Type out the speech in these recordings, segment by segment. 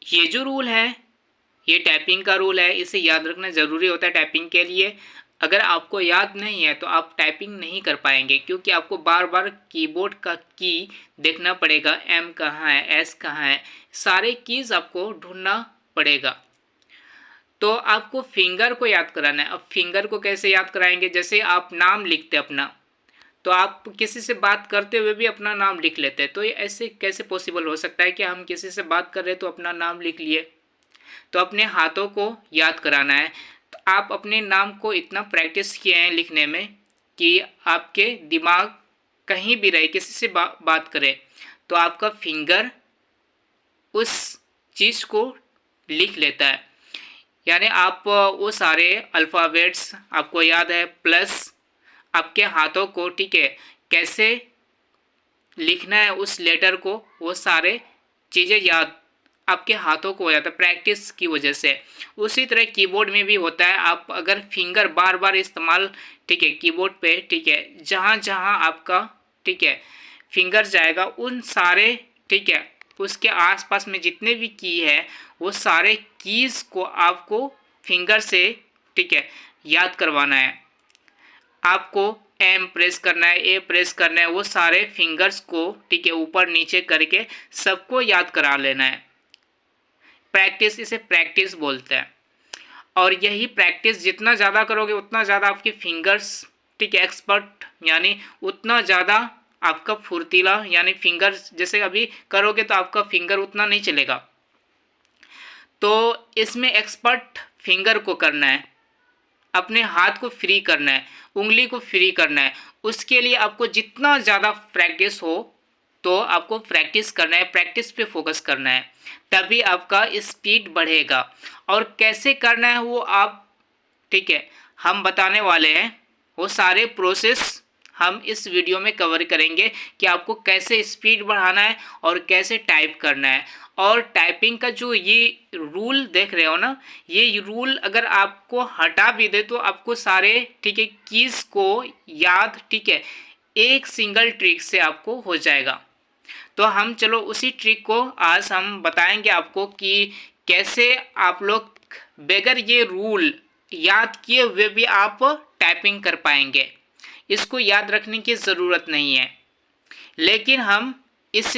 ये जो रूल है ये टाइपिंग का रूल है, इसे याद रखना ज़रूरी होता है टाइपिंग के लिए। अगर आपको याद नहीं है तो आप टाइपिंग नहीं कर पाएंगे, क्योंकि आपको बार बार कीबोर्ड का की देखना पड़ेगा, एम कहाँ है, एस कहाँ है, सारे कीज़ आपको ढूंढना पड़ेगा। तो आपको फिंगर को याद कराना है। अब फिंगर को कैसे याद कराएंगे, जैसे आप नाम लिखते अपना, तो आप किसी से बात करते हुए भी अपना नाम लिख लेते हैं, तो ये ऐसे कैसे पॉसिबल हो सकता है कि हम किसी से बात कर रहे हैं तो अपना नाम लिख लिए। तो अपने हाथों को याद कराना है। तो आप अपने नाम को इतना प्रैक्टिस किए हैं लिखने में कि आपके दिमाग कहीं भी रहे, किसी से बात करे तो आपका फिंगर उस चीज़ को लिख लेता है। यानी आप वो सारे अल्फ़ाबेट्स आपको याद है, प्लस आपके हाथों को, ठीक है, कैसे लिखना है उस लेटर को, वो सारे चीज़ें याद आपके हाथों को हो जाता है प्रैक्टिस की वजह से। उसी तरह कीबोर्ड में भी होता है। आप अगर फिंगर बार बार इस्तेमाल, ठीक है, कीबोर्ड पे, ठीक है, जहाँ जहाँ आपका, ठीक है, फिंगर जाएगा उन सारे, ठीक है, उसके आसपास में जितने भी की है वो सारे कीज़ को आपको फिंगर से, ठीक है, याद करवाना है। आपको एम प्रेस करना है, ए प्रेस करना है, वो सारे फिंगर्स को, ठीक है, ऊपर नीचे करके सबको याद करा लेना है। प्रैक्टिस, इसे प्रैक्टिस बोलते हैं। और यही प्रैक्टिस जितना ज़्यादा करोगे उतना ज़्यादा आपकी फिंगर्स, ठीक है, एक्सपर्ट, यानी उतना ज़्यादा आपका फुर्तीला, यानी फिंगर्स जैसे अभी करोगे तो आपका फिंगर उतना नहीं चलेगा। तो इसमें एक्सपर्ट फिंगर को करना है, अपने हाथ को फ्री करना है, उंगली को फ्री करना है। उसके लिए आपको जितना ज़्यादा प्रैक्टिस हो तो आपको प्रैक्टिस करना है, प्रैक्टिस पे फोकस करना है, तभी आपका स्पीड बढ़ेगा। और कैसे करना है वो आप, ठीक है, हम बताने वाले हैं। वो सारे प्रोसेस हम इस वीडियो में कवर करेंगे कि आपको कैसे स्पीड बढ़ाना है और कैसे टाइप करना है। और टाइपिंग का जो ये रूल देख रहे हो ना, ये रूल अगर आपको हटा भी दे तो आपको सारे, ठीक है, कीज़ को याद, ठीक है, एक सिंगल ट्रिक से आपको हो जाएगा। तो हम चलो उसी ट्रिक को आज हम बताएंगे आपको कि कैसे आप लोग बगैर ये रूल याद किए हुए भी आप टाइपिंग कर पाएंगे। इसको याद रखने की ज़रूरत नहीं है, लेकिन हम इस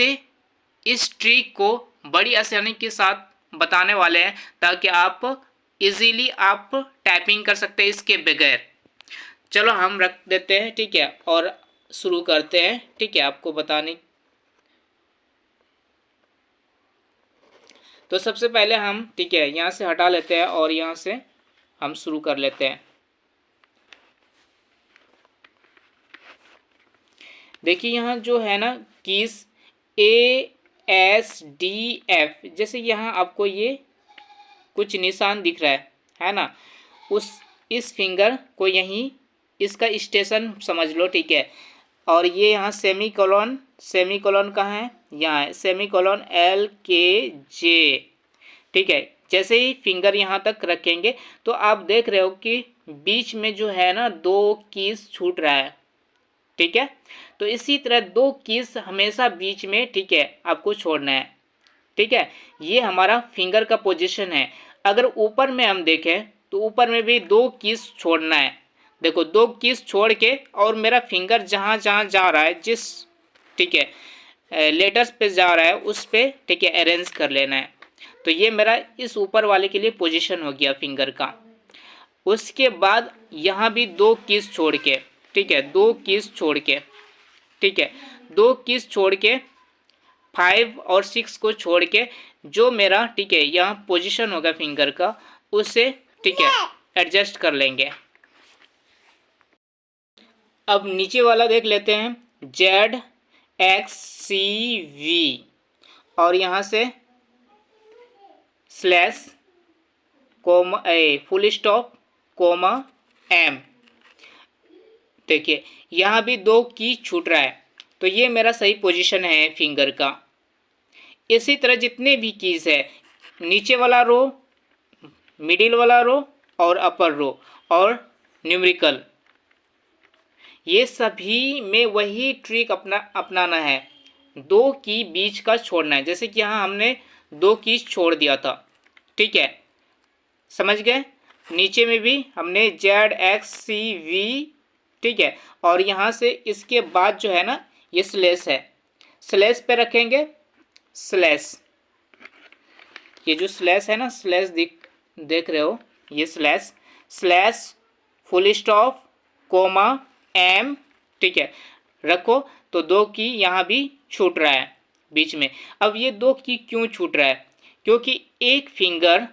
ट्रिक को बड़ी आसानी के साथ बताने वाले हैं ताकि आप इजीली आप टाइपिंग कर सकते हैं इसके बगैर। चलो हम रख देते हैं, ठीक है, और शुरू करते हैं, ठीक है, आपको बताने। तो सबसे पहले हम, ठीक है, यहाँ से हटा लेते हैं और यहाँ से हम शुरू कर लेते हैं। देखिए यहाँ जो है ना कीज ASDF, जैसे यहाँ आपको ये कुछ निशान दिख रहा है ना, इस फिंगर को यहीं इसका स्टेशन समझ लो, ठीक है। और ये यहाँ सेमी कॉलन कहाँ है, यहाँ है सेमी कॉलन LKJ, ठीक है। जैसे ही फिंगर यहाँ तक रखेंगे तो आप देख रहे हो कि बीच में जो है ना 2 कीज छूट रहा है, ठीक है। तो इसी तरह 2 कीज हमेशा बीच में, ठीक है, आपको छोड़ना है, ठीक है। ये हमारा फिंगर का पोजीशन है। अगर ऊपर में हम देखें तो ऊपर में भी 2 कीज छोड़ना है। देखो 2 कीज छोड़ के और मेरा फिंगर जहाँ जहाँ जा रहा है, जिस, ठीक है, लेटर्स पे जा रहा है उस पे, ठीक है, अरेंज कर लेना है। तो ये मेरा इस ऊपर वाले के लिए पोजीशन हो गया फिंगर का। उसके बाद यहाँ भी 2 कीज छोड़ के, ठीक है, 2 कीज छोड़ के, ठीक है, 2 कीज छोड़ के 5 और 6 को छोड़ के जो मेरा, ठीक है, यहाँ पोजीशन होगा फिंगर का, उससे, ठीक है, एडजस्ट कर लेंगे। अब नीचे वाला देख लेते हैं, ZXCV और यहाँ से slash comma, full stop, comma, M। देखिए यहाँ भी 2 की छूट रहा है, तो ये मेरा सही पोजीशन है फिंगर का। इसी तरह जितने भी कीज़ है, नीचे वाला रो, मिडिल वाला रो और अपर रो और न्यूमेरिकल, ये सभी में वही ट्रिक अपनाना है। 2 की बीच का छोड़ना है। जैसे कि यहाँ हमने 2 कीज छोड़ दिया था, ठीक है, समझ गए। नीचे में भी हमने ZXCV, ठीक है, और यहाँ से इसके बाद जो है ना ये स्लैश है, स्लैश पे रखेंगे, स्लैश, ये जो स्लैश है ना, स्लैश देख रहे हो, ये slash, slash full stop comma M, ठीक है, रखो। तो 2 की यहाँ भी छूट रहा है बीच में। अब ये 2 की क्यों छूट रहा है? क्योंकि एक फिंगर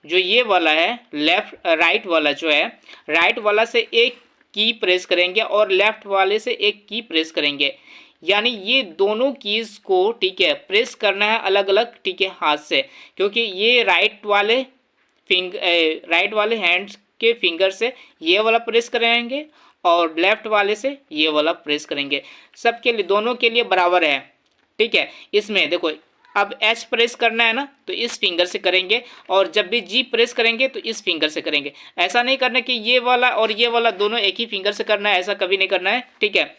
जो ये वाला है लेफ्ट राइट वाला जो है, राइट वाला से एक की प्रेस करेंगे और लेफ्ट वाले से एक की प्रेस करेंगे, यानी ये दोनों कीज को, ठीक है, प्रेस करना है अलग अलग, ठीक है, हाथ से, क्योंकि ये राइट वाले हैंड्स के फिंगर से ये वाला प्रेस करेंगे और लेफ्ट वाले से ये वाला प्रेस करेंगे। सबके लिए, दोनों के लिए बराबर है, ठीक है। इसमें देखो अब H प्रेस करना है ना तो इस फिंगर से करेंगे, और जब भी G प्रेस करेंगे तो इस फिंगर से करेंगे। ऐसा नहीं करना कि ये वाला और ये वाला दोनों एक ही फिंगर से करना है, ऐसा कभी नहीं करना है, ठीक है।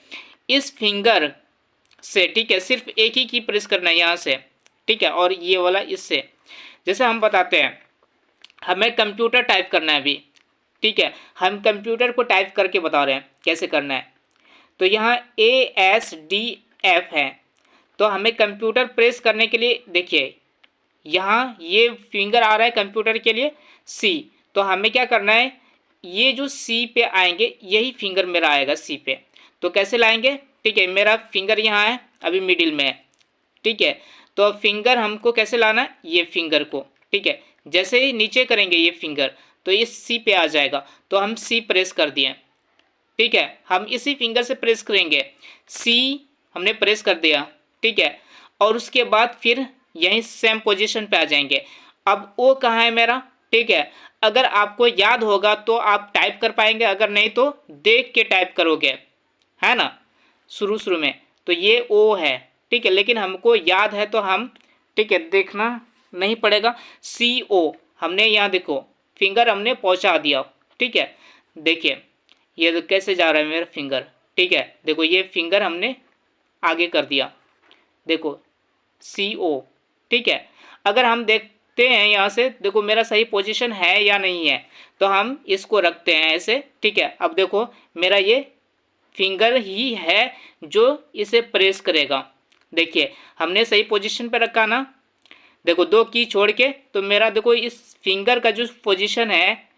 इस फिंगर से, ठीक है, सिर्फ एक ही की प्रेस करना है यहाँ से, ठीक है, और ये वाला इससे। जैसे हम बताते हैं, हमें कंप्यूटर टाइप करना है अभी, ठीक है, हम कंप्यूटर को टाइप करके बता रहे हैं कैसे करना है। तो यहाँ ASDF है, तो हमें कंप्यूटर प्रेस करने के लिए, देखिए यहाँ ये फिंगर आ रहा है कंप्यूटर के लिए C, तो हमें क्या करना है, ये जो C पे आएंगे यही फिंगर मेरा आएगा C पे। तो कैसे लाएंगे, ठीक है, मेरा फिंगर यहाँ है अभी मिडिल में है, ठीक है, तो फिंगर हमको कैसे लाना है, ये फिंगर को, ठीक है, जैसे ही नीचे करेंगे ये फिंगर तो ये C पे आ जाएगा, तो हम C प्रेस कर दिए, ठीक है, हम इसी फिंगर से प्रेस करेंगे, C हमने प्रेस कर दिया, ठीक है, और उसके बाद फिर यहीं सेम पोजीशन पे आ जाएंगे। अब O कहाँ है मेरा, ठीक है, अगर आपको याद होगा तो आप टाइप कर पाएंगे, अगर नहीं तो देख के टाइप करोगे, है ना, शुरू में तो ये O है, ठीक है, लेकिन हमको याद है तो हम, ठीक है, देखना नहीं पड़ेगा। CO हमने यहाँ देखो फिंगर हमने पहुँचा दिया, ठीक है, देखिए ये तो कैसे जा रहा है मेरा फिंगर, ठीक है, देखो ये फिंगर हमने आगे कर दिया, देखो CO, ठीक है। अगर हम देखते हैं यहाँ से, देखो मेरा सही पोजीशन है या नहीं है, तो हम इसको रखते हैं ऐसे, ठीक है। अब देखो मेरा ये फिंगर ही है जो इसे प्रेस करेगा, देखिए हमने सही पोजीशन पे रखा ना, देखो 2 की छोड़ के, तो मेरा देखो इस फिंगर का जो पोजीशन है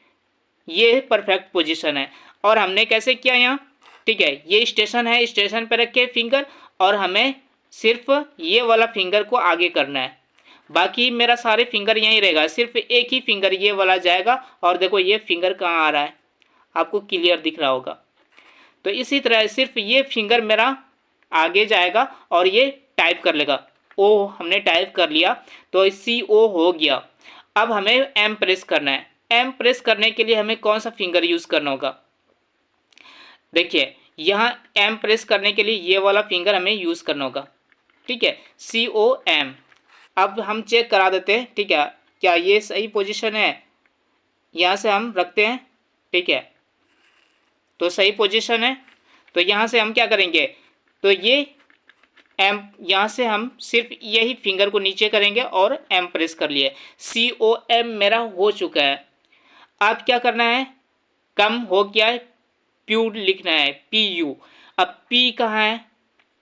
ये परफेक्ट पोजीशन है। और हमने कैसे किया यहाँ, ठीक है, ये स्टेशन है, स्टेशन पे रखे फिंगर, और हमें सिर्फ ये वाला फिंगर को आगे करना है, बाकी मेरा सारे फिंगर यहीं रहेगा, सिर्फ एक ही फिंगर ये वाला जाएगा। और देखो ये फिंगर कहाँ आ रहा है, आपको क्लियर दिख रहा होगा। तो इसी तरह सिर्फ ये फिंगर मेरा आगे जाएगा और ये टाइप कर लेगा, O हमने टाइप कर लिया तो CO हो गया। अब हमें M प्रेस करना है। M प्रेस करने के लिए हमें कौन सा फिंगर यूज़ करना होगा, देखिए यहाँ M प्रेस करने के लिए ये वाला फिंगर हमें यूज़ करना होगा, ठीक है, COM। अब हम चेक करा देते हैं, ठीक है, क्या ये सही पोजीशन है, यहाँ से हम रखते हैं, ठीक है, तो सही पोजीशन है। तो यहाँ से हम क्या करेंगे, तो ये M, यहाँ से हम सिर्फ यही फिंगर को नीचे करेंगे और M प्रेस कर लिए, COM मेरा हो चुका है। अब क्या करना है, कम हो गया है, PU लिखना है, PU। अब P कहाँ है,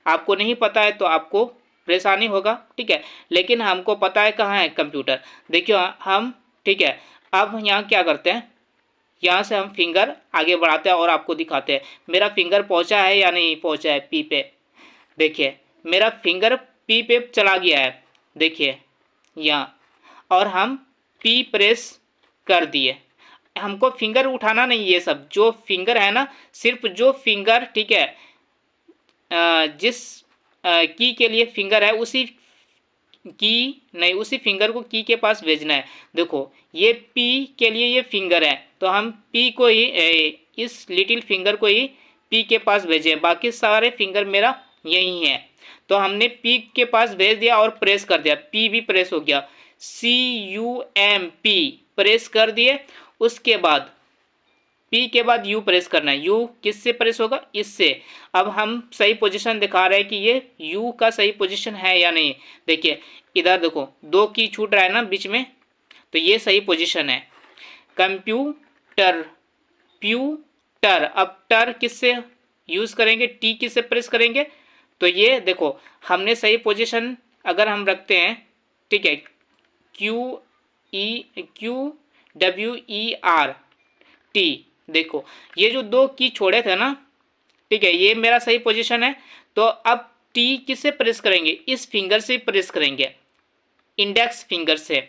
आपको नहीं पता है तो आपको परेशानी होगा, ठीक है, लेकिन हमको पता है कहाँ है कंप्यूटर, देखियो हम, ठीक है। अब यहाँ क्या करते हैं, यहाँ से हम फिंगर आगे बढ़ाते हैं और आपको दिखाते हैं मेरा फिंगर पहुँचा है या नहीं पहुँचा है P पे। देखिए मेरा फिंगर P पे चला गया है, देखिए यहाँ, और हम P प्रेस कर दिए। हमको फिंगर उठाना नहीं, ये सब जो फिंगर है ना, सिर्फ जो फिंगर, ठीक है, जिस की के लिए फिंगर है उसी की नहीं, उसी फिंगर को की के पास भेजना है। देखो ये P के लिए ये फिंगर है तो हम P को ही, इस लिटिल फिंगर को ही P के पास भेजें, बाकी सारे फिंगर मेरा यही है। तो हमने P के पास भेज दिया और प्रेस कर दिया, P भी प्रेस हो गया, CUMP प्रेस कर दिए। उसके बाद पी के बाद यू प्रेस करना है। यू किससे प्रेस होगा? इससे। अब हम सही पोजीशन दिखा रहे हैं कि ये यू का सही पोजीशन है या नहीं। देखिए इधर देखो 2 की छूट रहा है ना बीच में, तो ये सही पोजीशन है। कंप्यूटर, प्यूटर, अब टर किससे यूज करेंगे? टी किससे प्रेस करेंगे? तो ये देखो हमने सही पोजीशन अगर हम रखते हैं, ठीक है, QWER टी, देखो ये जो 2 की छोड़े थे ना, ठीक है, ये मेरा सही पोजीशन है। तो अब टी किससे प्रेस करेंगे? इस फिंगर से प्रेस करेंगे, इंडेक्स फिंगर से।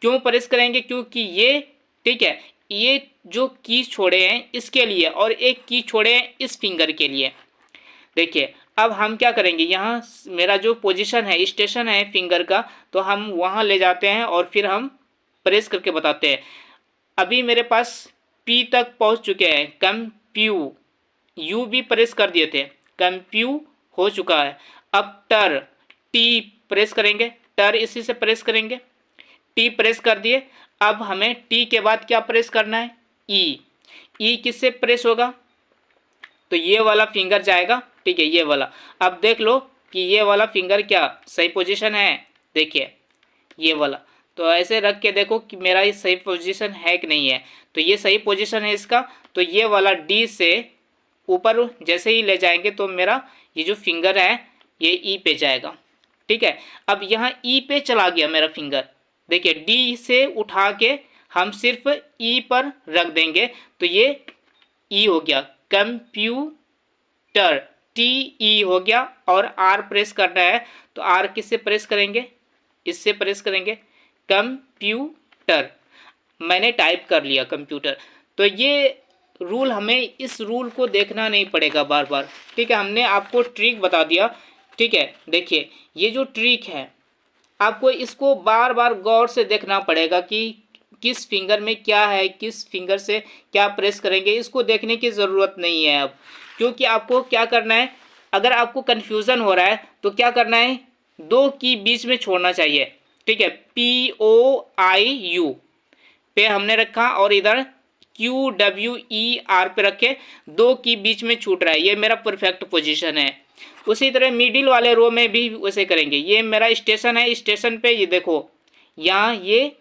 क्यों प्रेस करेंगे? क्योंकि ये, ठीक है, ये जो की छोड़े हैं इसके लिए और एक की छोड़े हैं इस फिंगर के लिए। देखिए अब हम क्या करेंगे, यहाँ मेरा जो पोजीशन है, स्टेशन है फिंगर का, तो हम वहाँ ले जाते हैं और फिर हम प्रेस करके बताते हैं। अभी मेरे पास पी तक पहुँच चुके हैं। कंप्यू, यू भी प्रेस कर दिए थे, कंप्यू हो चुका है। अब टर, टी प्रेस करेंगे, टर इसी से प्रेस करेंगे, टी प्रेस कर दिए। अब हमें टी के बाद क्या प्रेस करना है? ई। ई किससे प्रेस होगा? तो ये वाला फिंगर जाएगा, ठीक है, ये वाला। अब देख लो कि ये वाला फिंगर क्या सही पोजीशन है, देखिए ये वाला। तो ऐसे रख के देखो कि मेरा ये सही पोजीशन है कि नहीं है। तो ये सही पोजीशन है इसका। तो ये वाला डी से ऊपर जैसे ही ले जाएंगे तो मेरा ये जो फिंगर है ये ई पे जाएगा, ठीक है। अब यहाँ ई पे चला गया मेरा फिंगर, देखिए डी से उठा के हम सिर्फ ई पर रख देंगे तो ये ई हो गया। कंप्यूटर, टी ई हो गया। और आर प्रेस करना है तो आर किससे प्रेस करेंगे? इससे प्रेस करेंगे, कंप्यूटर। मैंने टाइप कर लिया कंप्यूटर। तो ये रूल, हमें इस रूल को देखना नहीं पड़ेगा बार बार, ठीक है। हमने आपको ट्रिक बता दिया, ठीक है। देखिए ये जो ट्रिक है आपको इसको बार बार गौर से देखना पड़ेगा कि किस फिंगर में क्या है, किस फिंगर से क्या प्रेस करेंगे, इसको देखने की ज़रूरत नहीं है अब। क्योंकि आपको क्या करना है, अगर आपको कन्फ्यूज़न हो रहा है तो क्या करना है, 2 की बीच में छोड़ना चाहिए, ठीक है। POIU पे हमने रखा और इधर QWER पे रखे, 2 की बीच में छूट रहा है, ये मेरा परफेक्ट पोजीशन है। उसी तरह मिडिल वाले रो में भी वैसे करेंगे। ये मेरा स्टेशन है, स्टेशन पे ये देखो यहाँ ये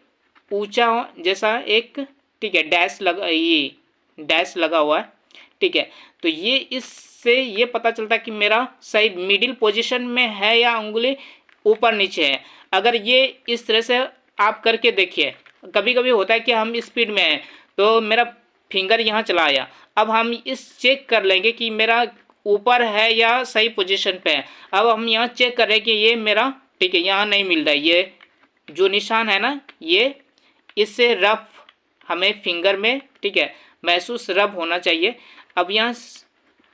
ऊंचा जैसा एक, ठीक है, डैश लगा, ये डैश लगा हुआ है, ठीक है। तो ये इससे ये पता चलता है कि मेरा सही मिडिल पोजीशन में है या उंगली ऊपर नीचे है। अगर ये इस तरह से आप करके देखिए, कभी कभी होता है कि हम स्पीड में हैं तो मेरा फिंगर यहाँ चला आया। अब हम इस चेक कर लेंगे कि मेरा ऊपर है या सही पोजीशन पे है। अब हम यहाँ चेक कर रहे हैं कि ये मेरा, ठीक है, यहाँ नहीं मिल रहा है, ये जो निशान है ना, ये इससे रफ हमें फिंगर में, ठीक है, महसूस रफ होना चाहिए। अब यहाँ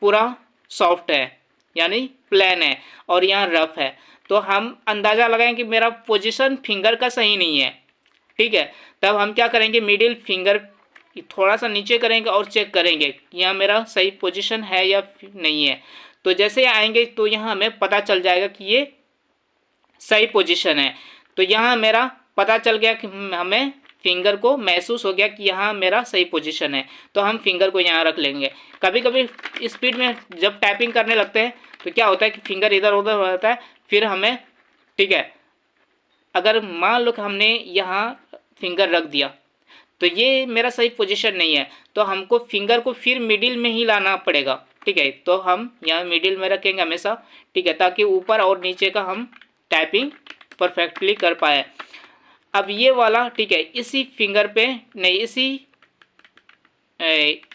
पूरा सॉफ्ट है यानी प्लेन है और यहाँ रफ है, तो हम अंदाज़ा लगाएं कि मेरा पोजीशन फिंगर का सही नहीं है, ठीक है। तब हम क्या करेंगे, मिडिल फिंगर थोड़ा सा नीचे करेंगे और चेक करेंगे यहाँ मेरा सही पोजीशन है या नहीं है। तो जैसे आएंगे तो यहाँ हमें पता चल जाएगा कि ये सही पोजीशन है। तो यहाँ मेरा पता चल गया कि हमें फिंगर को महसूस हो गया कि यहाँ मेरा सही पोजीशन है, तो हम फिंगर को यहाँ रख लेंगे। कभी कभी स्पीड में जब टाइपिंग करने लगते हैं तो क्या होता है कि फिंगर इधर उधर हो जाता है, फिर हमें, ठीक है, अगर मान लो कि हमने यहाँ फिंगर रख दिया तो ये मेरा सही पोजीशन नहीं है, तो हमको फिंगर को फिर मिडिल में ही लाना पड़ेगा, ठीक है। तो हम यहाँ मिडिल में रखेंगे हमेशा, ठीक है, ताकि ऊपर और नीचे का हम टाइपिंग परफेक्टली कर पाए। अब ये वाला, ठीक है, इसी फिंगर पे नहीं, इसी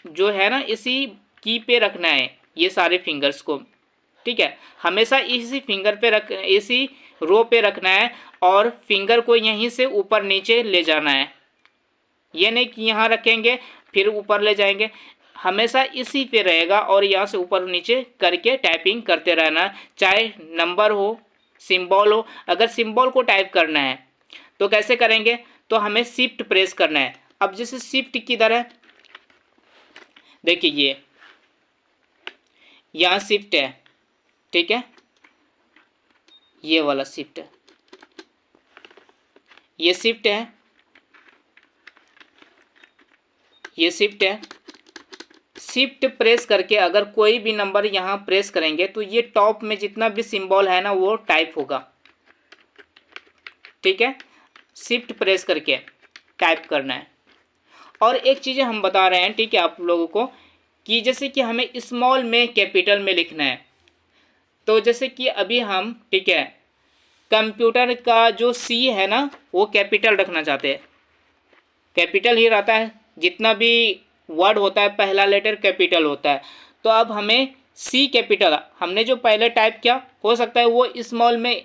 जो है ना, इसी की पे रखना है ये सारे फिंगर्स को, ठीक है। हमेशा इसी फिंगर पे रख, इसी रो पे रखना है और फिंगर को यहीं से ऊपर नीचे ले जाना है। ये नहीं कि यहाँ रखेंगे फिर ऊपर ले जाएंगे, हमेशा इसी पे रहेगा और यहाँ से ऊपर नीचे करके टाइपिंग करते रहना है, चाहे नंबर हो, सिंबल हो। अगर सिंबल को टाइप करना है तो कैसे करेंगे, तो हमें शिफ्ट प्रेस करना है। अब जैसे शिफ्ट किधर है, देखिए ये यहाँ शिफ्ट है, ठीक है, ये वाला शिफ्ट है, ये शिफ्ट है, ये शिफ्ट है, शिफ्ट प्रेस करके अगर कोई भी नंबर यहाँ प्रेस करेंगे तो ये टॉप में जितना भी सिंबल है ना वो टाइप होगा, ठीक है। शिफ्ट प्रेस करके टाइप करना है। और एक चीज़ हम बता रहे हैं, ठीक है, आप लोगों को, कि जैसे कि हमें स्मॉल में कैपिटल में लिखना है। तो जैसे कि अभी हम, ठीक है, कंप्यूटर का जो सी है ना वो कैपिटल रखना चाहते हैं, कैपिटल ही रहता है, जितना भी वर्ड होता है पहला लेटर कैपिटल होता है। तो अब हमें सी कैपिटल हमने जो पहले टाइप किया हो सकता है वो स्मॉल में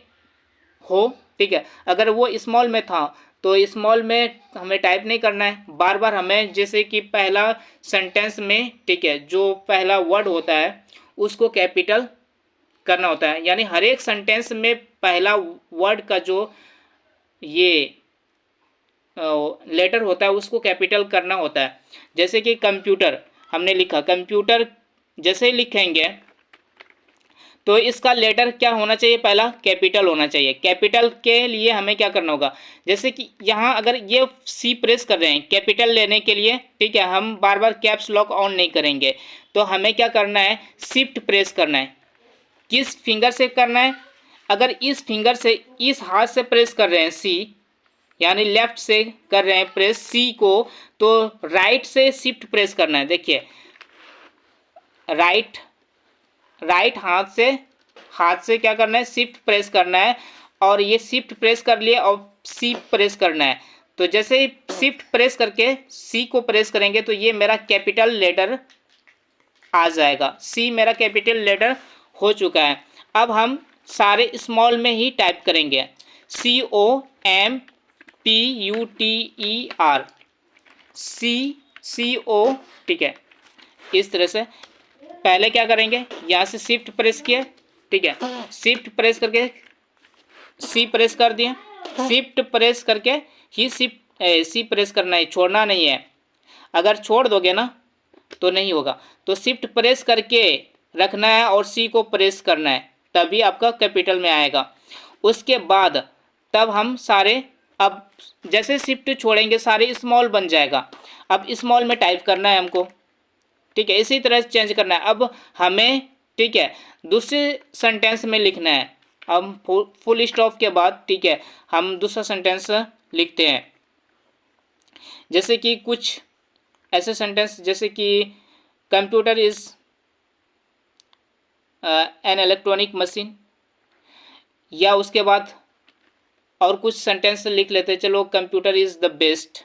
हो, ठीक है। अगर वो स्मॉल में था तो स्मॉल में हमें टाइप नहीं करना है, बार बार हमें जैसे कि पहला सेंटेंस में, ठीक है, जो पहला वर्ड होता है उसको कैपिटल करना होता है। यानी हर एक सेंटेंस में पहला वर्ड का जो ये लेटर होता है उसको कैपिटल करना होता है। जैसे कि कंप्यूटर हमने लिखा, कंप्यूटर जैसे ही लिखेंगे तो इसका लेटर क्या होना चाहिए, पहला कैपिटल होना चाहिए। कैपिटल के लिए हमें क्या करना होगा, जैसे कि यहाँ अगर ये सी प्रेस कर रहे हैं कैपिटल लेने के लिए, ठीक है, हम बार बार कैप्स लॉक ऑन नहीं करेंगे। तो हमें क्या करना है, शिफ्ट प्रेस करना है। किस फिंगर से करना है, अगर इस फिंगर से, इस हाथ से प्रेस कर रहे हैं सी, यानी लेफ्ट से कर रहे हैं प्रेस सी को, तो राइट से शिफ्ट प्रेस करना है। देखिए राइट हाथ से क्या करना है, शिफ्ट प्रेस करना है। और ये शिफ्ट प्रेस कर लिए और सी प्रेस करना है। तो जैसे ही शिफ्ट प्रेस करके सी को प्रेस करेंगे तो ये मेरा कैपिटल लेटर आ जाएगा। सी मेरा कैपिटल लेटर हो चुका है। अब हम सारे स्मॉल में ही टाइप करेंगे, COMPUTER, CO, ठीक है। इस तरह से पहले क्या करेंगे, यहाँ से शिफ्ट प्रेस किए, ठीक है, शिफ्ट प्रेस करके सी प्रेस कर दिए, शिफ्ट प्रेस करके ही सी प्रेस करना है, छोड़ना नहीं है। अगर छोड़ दोगे ना तो नहीं होगा। तो शिफ्ट प्रेस करके रखना है और सी को प्रेस करना है, तभी आपका कैपिटल में आएगा। उसके बाद तब हम सारे, अब जैसे शिफ्ट छोड़ेंगे सारे स्मॉल बन जाएगा। अब स्मॉल में टाइप करना है हमको, ठीक है, इसी तरह से चेंज करना है। अब हमें, ठीक है, दूसरे सेंटेंस में लिखना है। हम फुल स्टॉप के बाद, ठीक है, हम दूसरा सेंटेंस लिखते हैं। जैसे कि कुछ ऐसे सेंटेंस जैसे कि computer is an electronic machine, या उसके बाद और कुछ सेंटेंस लिख लेते हैं। चलो, computer is the best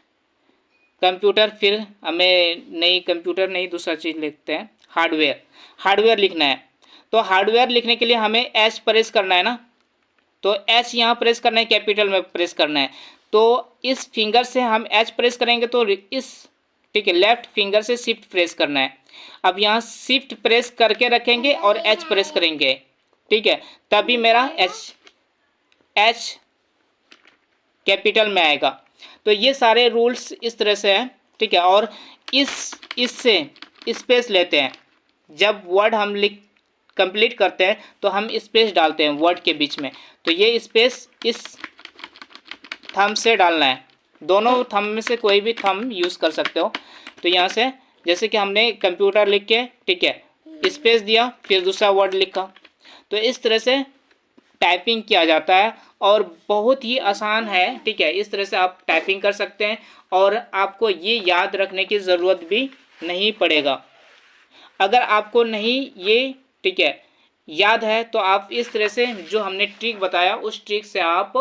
computer, फिर हमें नहीं कंप्यूटर नहीं दूसरा चीज़ लिखते हैं, हार्डवेयर लिखना है। तो हार्डवेयर लिखने के लिए हमें एच प्रेस करना है ना, तो एच यहाँ प्रेस करना है, कैपिटल में प्रेस करना है। तो इस फिंगर से हम एच प्रेस करेंगे तो इस, ठीक है, लेफ्ट फिंगर से शिफ्ट प्रेस करना है। अब यहाँ शिफ्ट प्रेस करके रखेंगे और एच प्रेस करेंगे, ठीक है, तभी मेरा एच कैपिटल में आएगा। तो ये सारे रूल्स इस तरह से हैं, ठीक है। और इससे स्पेस लेते हैं, जब वर्ड हम कंप्लीट करते हैं तो हम स्पेस डालते हैं वर्ड के बीच में। तो ये स्पेस इस थंब से डालना है, दोनों थंब में से कोई भी थंब यूज़ कर सकते हो। तो यहाँ से जैसे कि हमने कंप्यूटर लिख के, ठीक है, स्पेस दिया, फिर दूसरा वर्ड लिखा। तो इस तरह से टाइपिंग किया जाता है और बहुत ही आसान है, ठीक है। इस तरह से आप टाइपिंग कर सकते हैं और आपको ये याद रखने की ज़रूरत भी नहीं पड़ेगा। अगर आपको नहीं ये, ठीक है, याद है तो आप इस तरह से जो हमने ट्रिक बताया उस ट्रिक से आप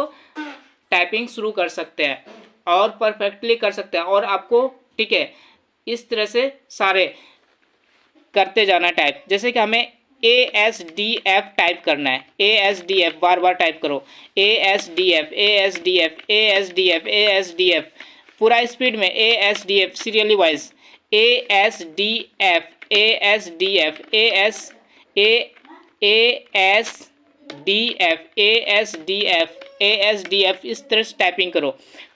टाइपिंग शुरू कर सकते हैं और परफेक्टली कर सकते हैं। और आपको, ठीक है, इस तरह से सारे करते जाना टाइप। जैसे कि हमें ASDF टाइप करना है, ASDF बार बार टाइप करो, ASDF ASDF ASDF ASDF, पूरा स्पीड में ASDF, serially wise ASDF ASDF ASDF ASDF, इस तरह से टाइपिंग करो।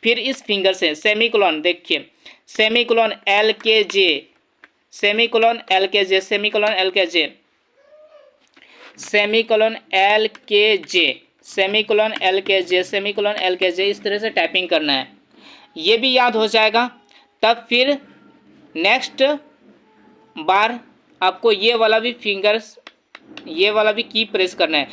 फिर इस फिंगर से सेमीकोलन, देखिए semicolon LKJ, semicolon LKJ, semicolon LKJ, semicolon LKJ, semicolon LKJ, semicolon LKJ, इस तरह से टाइपिंग करना है। ये भी याद हो जाएगा। तब फिर नेक्स्ट बार आपको ये वाला भी फिंगर्स, ये वाला भी की प्रेस करना है।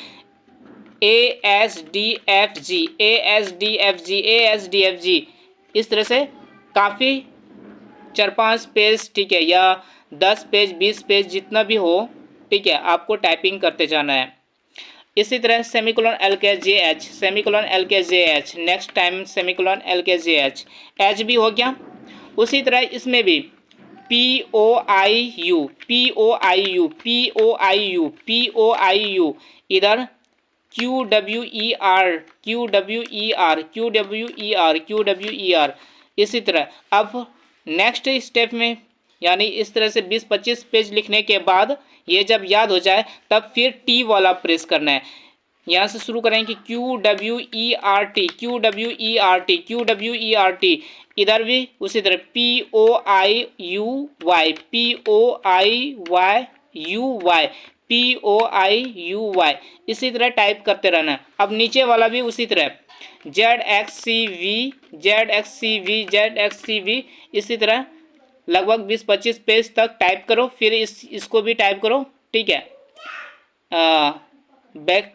ASDFG ASDFG ASDFG, इस तरह से काफ़ी 4-5 पेज, ठीक है, या 10 पेज 20 पेज जितना भी हो, ठीक है, आपको टाइपिंग करते जाना है। इसी तरह semicolon LKJH, semicolon LKJH, next time semicolon LKJH, H भी हो गया। उसी तरह इसमें भी POIU POIU POIU POIU, इधर QWER QWER QWER QWER। इसी तरह अब नेक्स्ट स्टेप में, यानी इस तरह से 20-25 पेज लिखने के बाद ये जब याद हो जाए तब फिर टी वाला प्रेस करना है। यहाँ से शुरू करेंगे QWERT QWERT QWERT, इधर भी उसी तरह POIUY POIUY POIUY, इसी तरह टाइप करते रहना है। अब नीचे वाला भी उसी तरह ZXCV ZXCV ZXCV, इसी तरह लगभग 20-25 पेज तक टाइप करो। फिर इसको भी टाइप करो, ठीक है। बैक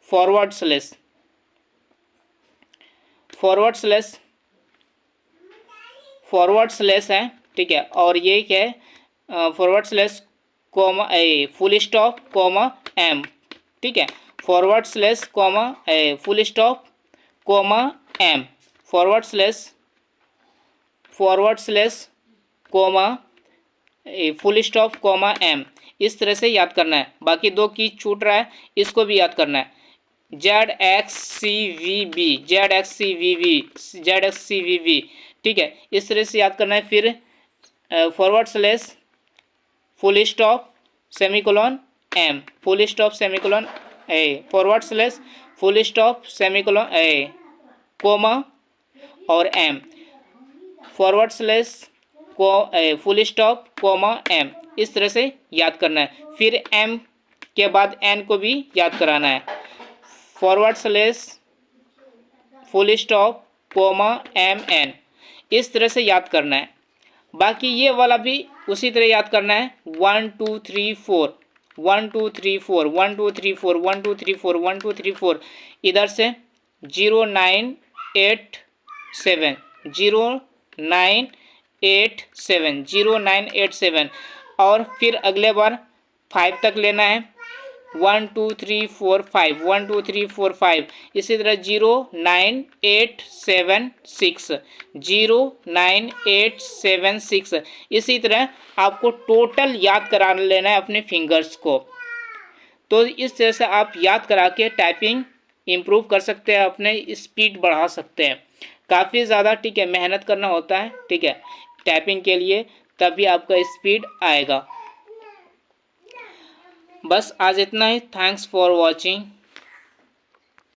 फॉरवर्ड स्लैश है, ठीक है। और ये क्या है, forward slash comma full stop comma M, ठीक है। Forward slash comma full stop comma M, forward slash comma full stop comma M, इस तरह से याद करना है। बाकी दो की छूट रहा है, इसको भी याद करना है। ZXCVV, ठीक है, इस तरह से याद करना है। फिर forward slash full stop semicolon M, full stop semicolon forward slash full stop semicolon comma और एम, फॉरवर्ड स्लैश को फुल स्टॉप कोमा एम, इस तरह से याद करना है। फिर एम के बाद एन को भी याद कराना है। Forward slash full stop comma M N, इस तरह से याद करना है। बाकी ये वाला भी उसी तरह याद करना है। 1 2 3 4 1 2 3 4 1 2 3 4 1 2 3 4 1 2 3 4, इधर से 0987 0987 और फिर अगले बार 5 तक लेना है। 1 2 3 4 5 1 2 3 4 5, इसी तरह 09876 इसी तरह आपको टोटल याद करा लेना है अपने फिंगर्स को। तो इस तरह से आप याद करा के टाइपिंग इम्प्रूव कर सकते हैं, अपने स्पीड बढ़ा सकते हैं। काफ़ी ज़्यादा, ठीक है, मेहनत करना होता है, ठीक है, टाइपिंग के लिए, तभी आपका स्पीड आएगा। बस आज इतना ही। Thanks for watching.